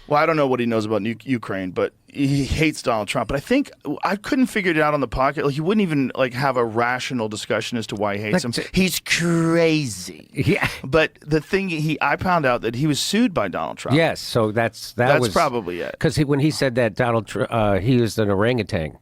Well, I don't know what he knows about Ukraine, but he hates Donald Trump. But I think I couldn't figure it out on the pocket. Like, he wouldn't even have a rational discussion as to why he hates him. He's crazy. Yeah. But the thing I found out that he was sued by Donald Trump. Yes, so that's probably it. Because when he said that he was an orangutan.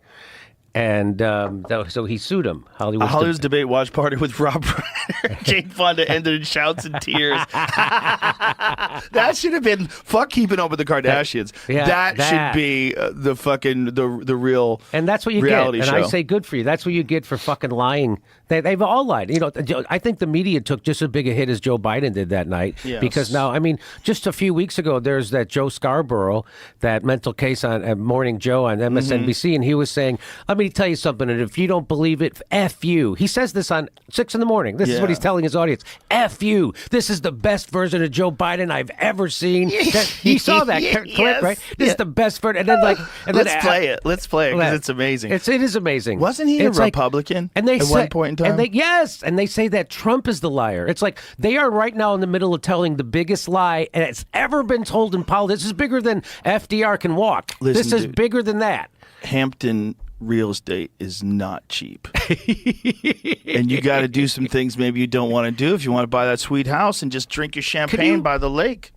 And so he sued him. Hollywood's debate watch party with Rob Reiner. Jane Fonda ended in shouts and tears. That should have been fuck keeping up with the Kardashians. That should be the fucking the real and that's what you reality get. show. And I say good for you. That's what you get for fucking lying. They've all lied. You know, I think the media took just as big a hit as Joe Biden did that night. Yes. Because now, I mean, just a few weeks ago, there's that Joe Scarborough, that mental case on Morning Joe on MSNBC, and he was saying, let me tell you something, and if you don't believe it, F you. He says this on 6 in the morning. This is what he's telling his audience. F you. This is the best version of Joe Biden I've ever seen. You saw that clip, right? This is the best version. And then let's play it. Let's play it because it's amazing. It is amazing. Wasn't he a Republican at one point in time? And they say that Trump is the liar. It's like they are right now in the middle of telling the biggest lie it's ever been told in politics. This is bigger than FDR can walk. Listen, this is bigger than that. Hampton real estate is not cheap. And you got to do some things maybe you don't want to do if you want to buy that sweet house and just drink your champagne by the lake.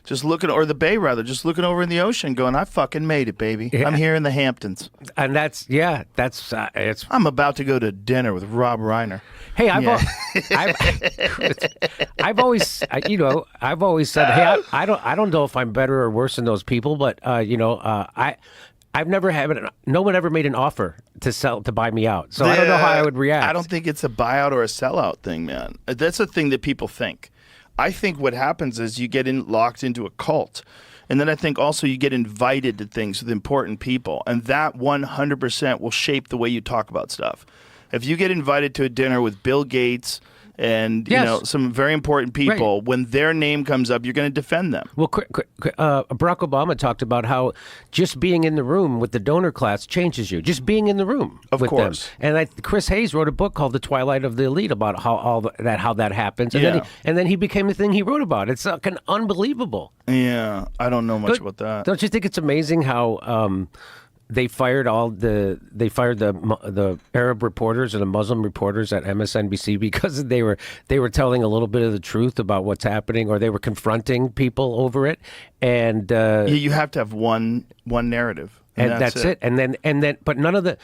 Just looking, or the bay rather, just looking over in the ocean going, I fucking made it, baby. Yeah. I'm here in the Hamptons. And it's... I'm about to go to dinner with Rob Reiner. Hey, I've always said, hey, I don't know if I'm better or worse than those people, but I've never had no one ever made an offer to buy me out. So I don't know how I would react. I don't think it's a buyout or a sellout thing, man. That's a thing that people think. I think what happens is you get locked into a cult. And then I think also you get invited to things with important people. And that 100% will shape the way you talk about stuff. If you get invited to a dinner with Bill Gates and some very important people, when their name comes up, you're going to defend them. Well, Barack Obama talked about how just being in the room with the donor class changes you. Just being in the room with them. And Chris Hayes wrote a book called The Twilight of the Elite about how that happens. And then he became the thing he wrote about. It's fucking unbelievable. Yeah, I don't know much about that. Don't you think it's amazing how they fired the Arab reporters and the Muslim reporters at MSNBC because they were telling a little bit of the truth about what's happening, or they were confronting people over it. And you have to have one narrative, and that's it. And then, but none of the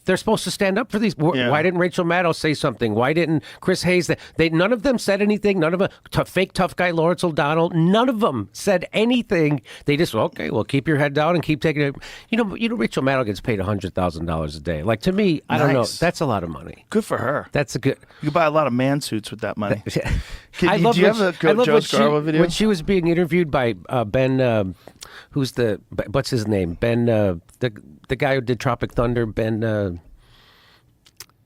they're supposed to stand up for these. Why didn't Rachel Maddow say something? Why didn't Chris Hayes? None of them said anything. None of them, fake tough guy Lawrence O'Donnell. None of them said anything. They just keep your head down and keep taking it. Rachel Maddow gets paid $100,000 a day. Like, to me, I don't know. That's a lot of money. Good for her. That's a good. You buy a lot of man suits with that money. Do you have a Joe Scarborough video? When she was being interviewed by Ben, what's his name? Ben, the guy who did Tropic Thunder, Ben.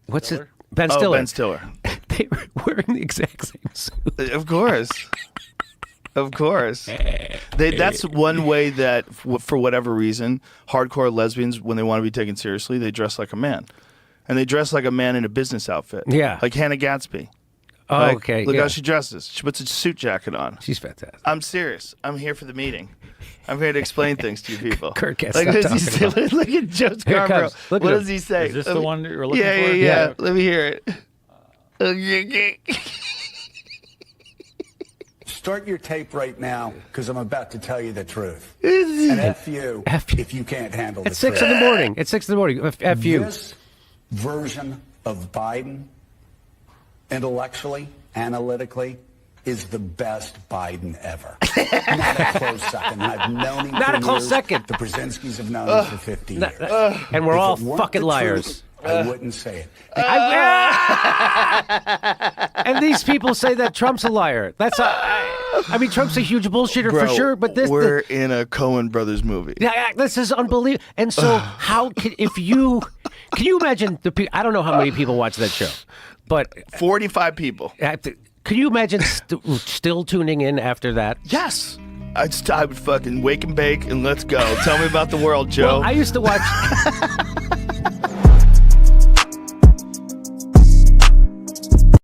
What's it? Ben Stiller. Ben Stiller. They were wearing the exact same suit. Of course. Of course. That's one way that, for whatever reason, hardcore lesbians, when they want to be taken seriously, they dress like a man. And they dress like a man in a business outfit. Yeah. Like Hannah Gadsby. Oh, okay. Look how she dresses. She puts a suit jacket on. She's fantastic. I'm serious. I'm here for the meeting. I'm here to explain things to you people. Kurt can't stop talking about it. Look at Joe Scarborough. What does he say? Is this the one you're looking for? Yeah. Let me hear it. Start your tape right now, because I'm about to tell you the truth. And F you if you can't handle the truth. It's 6 in the morning. It's 6 in the morning. F you. This version of Biden, intellectually, analytically, is the best Biden ever. Not a close second. I've known him Not for a close years. second. The Brzezinskis have known him for 50 years. And we're all If it weren't fucking the liars. truth, I wouldn't say it. And these people say that Trump's a liar. Trump's a huge bullshitter for sure. But we're in a Coen Brothers movie. Yeah, this is unbelievable. And so, can you imagine the people? I don't know how many people watch that show, but 45 people. Can you imagine still tuning in after that? Yes. I would fucking wake and bake and let's go. Tell me about the world, Joe. Well, I used to watch.